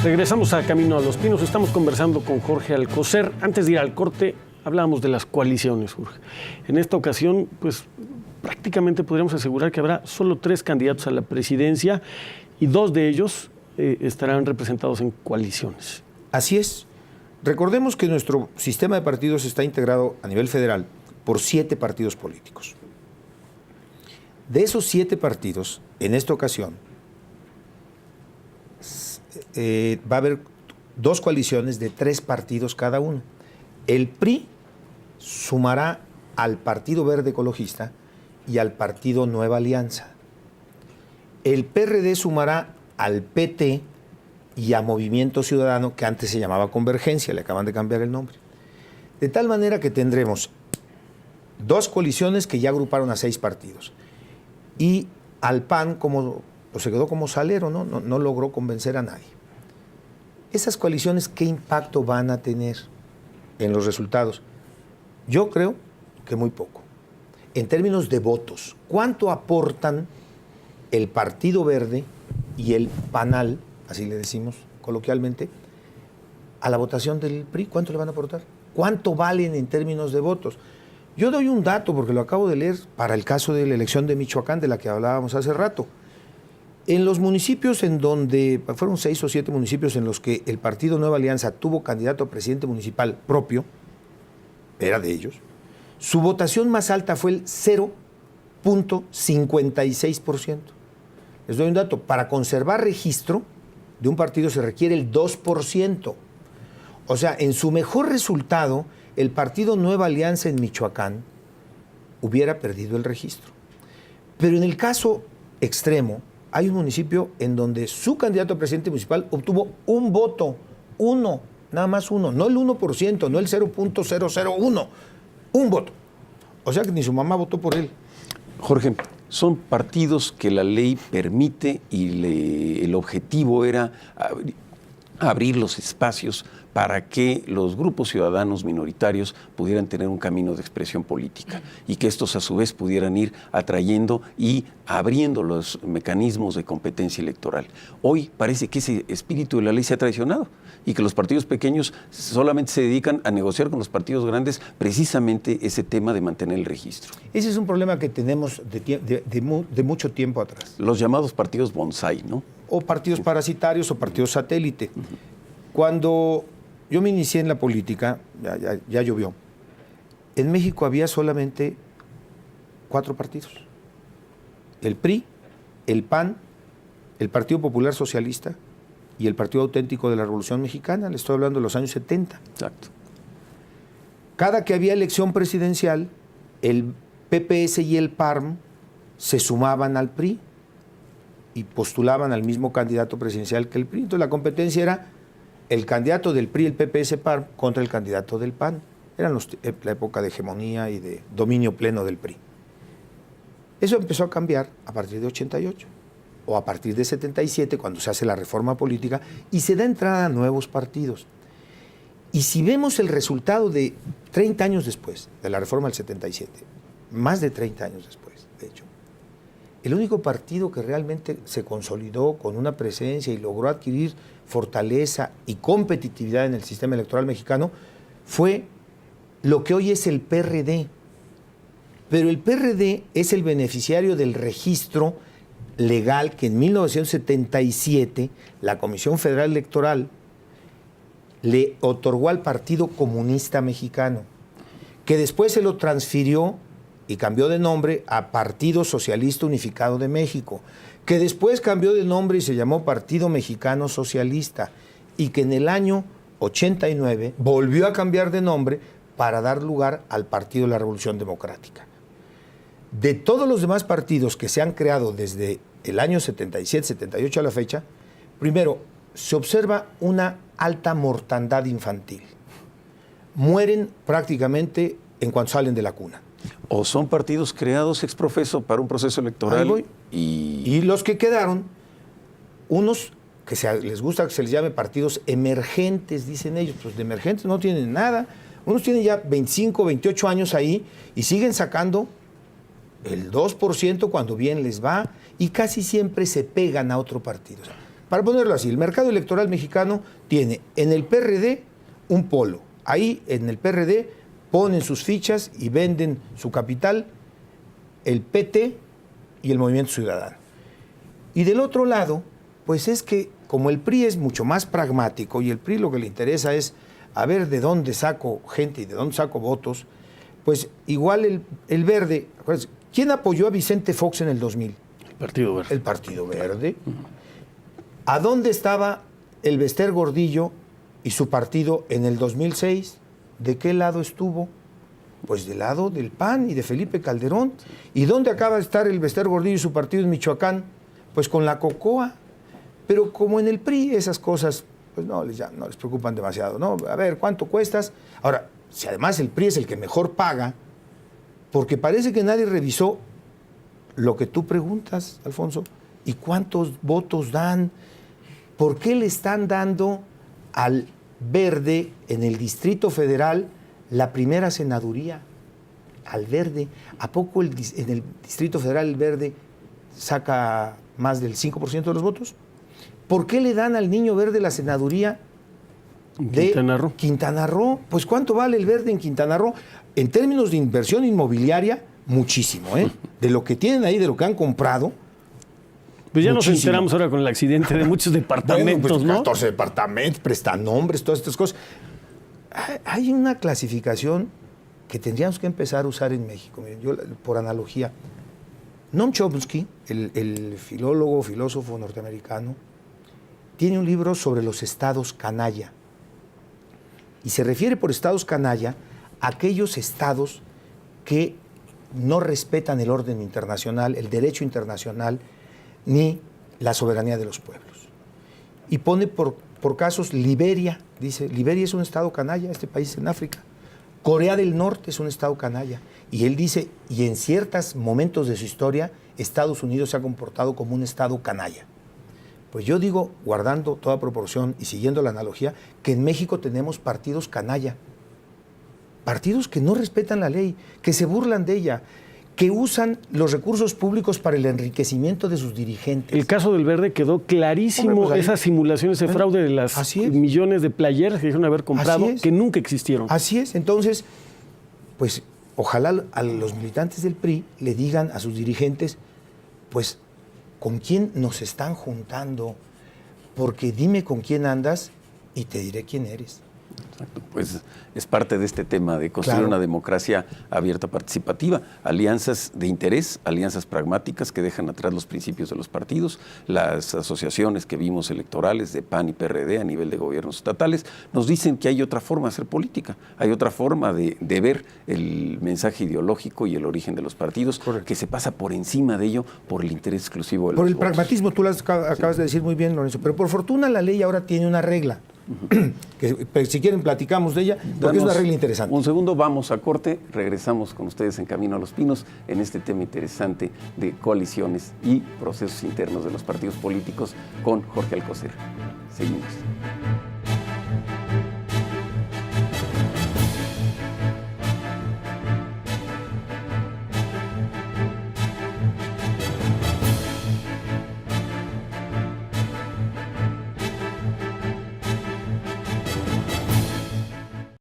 Regresamos a Camino a los Pinos. Estamos conversando con Jorge Alcocer. Antes de ir al corte, hablábamos de las coaliciones, Jorge. En esta ocasión, pues prácticamente podríamos asegurar que habrá solo 3 candidatos a la presidencia y 2 de ellos estarán representados en coaliciones. Así es. Recordemos que nuestro sistema de partidos está integrado a nivel federal por 7 partidos políticos. De esos 7 partidos, en esta ocasión, va a haber 2 coaliciones de 3 partidos cada uno. El PRI sumará al Partido Verde Ecologista y al Partido Nueva Alianza. El PRD sumará al PT y a Movimiento Ciudadano, que antes se llamaba Convergencia, le acaban de cambiar el nombre. De tal manera que tendremos 2 coaliciones que ya agruparon a 6 partidos. Y al PAN se quedó como salero, no logró convencer a nadie. Esas coaliciones, ¿qué impacto van a tener en los resultados? Yo creo que muy poco. En términos de votos, ¿cuánto aportan el Partido Verde y el PANAL, así le decimos coloquialmente, a la votación del PRI? ¿Cuánto le van a aportar? ¿Cuánto valen en términos de votos? Yo doy un dato, porque lo acabo de leer, para el caso de la elección de Michoacán, de la que hablábamos hace rato. En los municipios en donde, fueron 6 o 7 municipios en los que el Partido Nueva Alianza tuvo candidato a presidente municipal propio, era de ellos, su votación más alta fue el 0.56%. Les doy un dato, para conservar registro de un partido se requiere el 2%. O sea, en su mejor resultado, el Partido Nueva Alianza en Michoacán hubiera perdido el registro. Pero en el caso extremo, hay un municipio en donde su candidato a presidente municipal obtuvo un voto, nada más uno, no el 1%, no el 0.001, un voto. O sea que ni su mamá votó por él. Jorge, son partidos que la ley permite y el objetivo era abrir los espacios para que los grupos ciudadanos minoritarios pudieran tener un camino de expresión política y que estos a su vez pudieran ir atrayendo y abriendo los mecanismos de competencia electoral. Hoy parece que ese espíritu de la ley se ha traicionado y que los partidos pequeños solamente se dedican a negociar con los partidos grandes precisamente ese tema de mantener el registro. Ese es un problema que tenemos de mucho tiempo atrás. Los llamados partidos bonsai, ¿no? O partidos parasitarios o partidos satélite. Cuando yo me inicié en la política, ya llovió. En México había solamente 4 partidos. El PRI, el PAN, el Partido Popular Socialista y el Partido Auténtico de la Revolución Mexicana. Le estoy hablando de los años 70. Exacto. Cada que había elección presidencial, el PPS y el PARM se sumaban al PRI y postulaban al mismo candidato presidencial que el PRI. Entonces la competencia era el candidato del PRI, el PPS PAN, contra el candidato del PAN. Eran la época de hegemonía y de dominio pleno del PRI. Eso empezó a cambiar a partir de 88 o a partir de 77, cuando se hace la reforma política y se da entrada a nuevos partidos. Y si vemos el resultado de 30 años después de la reforma del 77, más de 30 años después, de hecho, el único partido que realmente se consolidó con una presencia y logró adquirir fortaleza y competitividad en el sistema electoral mexicano fue lo que hoy es el PRD. Pero el PRD es el beneficiario del registro legal que en 1977 la Comisión Federal Electoral le otorgó al Partido Comunista Mexicano, que después se lo transfirió y cambió de nombre a Partido Socialista Unificado de México, que después cambió de nombre y se llamó Partido Mexicano Socialista, y que en el año 89 volvió a cambiar de nombre para dar lugar al Partido de la Revolución Democrática. De todos los demás partidos que se han creado desde el año 77, 78 a la fecha, primero, se observa una alta mortandad infantil. Mueren prácticamente en cuanto salen de la cuna. O son partidos creados ex profeso para un proceso electoral. Y los que quedaron, unos que les gusta que se les llame partidos emergentes, dicen ellos, pues de emergentes no tienen nada. Unos tienen ya 25, 28 años ahí y siguen sacando el 2% cuando bien les va y casi siempre se pegan a otro partido. O sea, para ponerlo así, el mercado electoral mexicano tiene en el PRD un polo. Ahí en el PRD ponen sus fichas y venden su capital el PT y el Movimiento Ciudadano. Y del otro lado, pues es que como el PRI es mucho más pragmático y el PRI lo que le interesa es a ver de dónde saco gente y de dónde saco votos, pues igual el Verde, acuérdense, ¿quién apoyó a Vicente Fox en el 2000? El Partido Verde. El Partido Verde. ¿A dónde estaba el Bester Gordillo y su partido en el 2006? ¿De qué lado estuvo? Pues del lado del PAN y de Felipe Calderón. ¿Y dónde acaba de estar el Bester Gordillo y su partido en Michoacán? Pues con la Cocoa. Pero como en el PRI esas cosas pues no les preocupan demasiado, ¿no? A ver, ¿cuánto cuestas? Ahora, si además el PRI es el que mejor paga, porque parece que nadie revisó lo que tú preguntas, Alfonso, ¿y cuántos votos dan? ¿Por qué le están dando al Verde en el Distrito Federal la primera senaduría? Al Verde. ¿A poco en el Distrito Federal el Verde saca más del 5% de los votos? ¿Por qué le dan al Niño Verde la senaduría de Quintana Roo? Pues ¿cuánto vale el Verde en Quintana Roo? En términos de inversión inmobiliaria, muchísimo, ¿eh? De lo que tienen ahí, de lo que han comprado. Pues ya muchísimo. Nos enteramos ahora con el accidente de muchos departamentos, bueno, pues, ¿no? 14 departamentos, prestanombres, todas estas cosas. Hay una clasificación que tendríamos que empezar a usar en México. Miren, yo, por analogía, Noam Chomsky, el filósofo norteamericano, tiene un libro sobre los estados canalla. Y se refiere por estados canalla a aquellos estados que no respetan el orden internacional, el derecho internacional, ni la soberanía de los pueblos. Y pone por casos Liberia, dice, Liberia es un estado canalla, este país en África. Corea del Norte es un estado canalla. Y él dice, y en ciertos momentos de su historia, Estados Unidos se ha comportado como un estado canalla. Pues yo digo, guardando toda proporción y siguiendo la analogía, que en México tenemos partidos canalla. Partidos que no respetan la ley, que se burlan de ella, que usan los recursos públicos para el enriquecimiento de sus dirigentes. El caso del Verde quedó clarísimo, Hombre, pues ahí, esa simulación, ese fraude de las millones de playeras que dijeron haber comprado, que nunca existieron. Así es, entonces, pues ojalá a los militantes del PRI le digan a sus dirigentes, pues, ¿con quién nos están juntando? Porque dime con quién andas y te diré quién eres. Exacto. Pues es parte de este tema de construir una democracia abierta, participativa, alianzas de interés, alianzas pragmáticas que dejan atrás los principios de los partidos, las asociaciones que vimos electorales de PAN y PRD a nivel de gobiernos estatales, nos dicen que hay otra forma de hacer política, hay otra forma de ver el mensaje ideológico y el origen de los partidos, que se pasa por encima de ello por el interés exclusivo de los votos. Pragmatismo, tú lo acabas de decir muy bien, Lorenzo, pero por fortuna la ley ahora tiene una regla. Que si quieren platicamos de ella, porque es una regla interesante. Un segundo, vamos a corte, regresamos con ustedes en Camino a los Pinos en este tema interesante de coaliciones y procesos internos de los partidos políticos con Jorge Alcocer. Seguimos.